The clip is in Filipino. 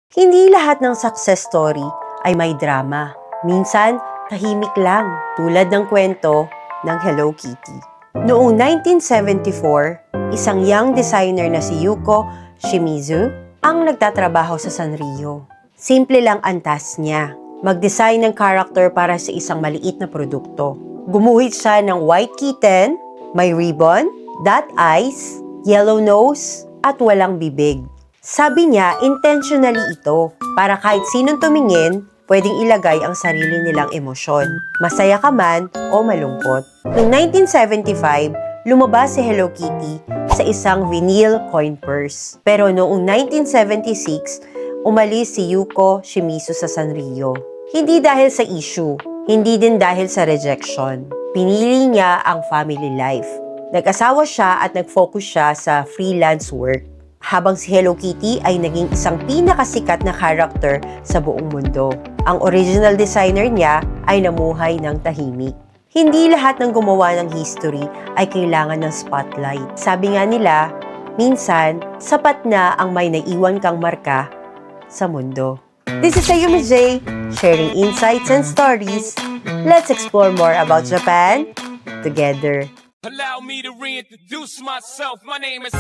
Hindi lahat ng success story ay may drama. Minsan, tahimik lang, tulad ng kwento ng Hello Kitty. Noong 1974, isang young designer na si Yuko Shimizu ang nagtatrabaho sa Sanrio. Simple lang ang task niya, mag-design ng character para sa isang maliit na produkto. Gumuhit siya ng white kitten, may ribbon, dot eyes, yellow nose, at walang bibig. Sabi niya, intentionally ito, para kahit sinong tumingin, pwedeng ilagay ang sarili nilang emosyon. Masaya ka man o malungkot. Noong 1975, lumabas si Hello Kitty sa isang vinyl coin purse. Pero noong 1976, umalis si Yuko Shimizu sa Sanrio. Hindi dahil sa issue, hindi din dahil sa rejection. Pinili niya ang family life. Nag-asawa siya at nag-focus siya sa freelance work. Habang si Hello Kitty ay naging isang pinakasikat na character sa buong mundo. Ang original designer niya ay namuhay ng tahimik. Hindi lahat ng gumawa ng history ay kailangan ng spotlight. Sabi nga nila, minsan, sapat na ang may naiwan kang marka sa mundo. This is Ayumi J, sharing insights and stories. Let's explore more about Japan together. Allow me to reintroduce myself. My name is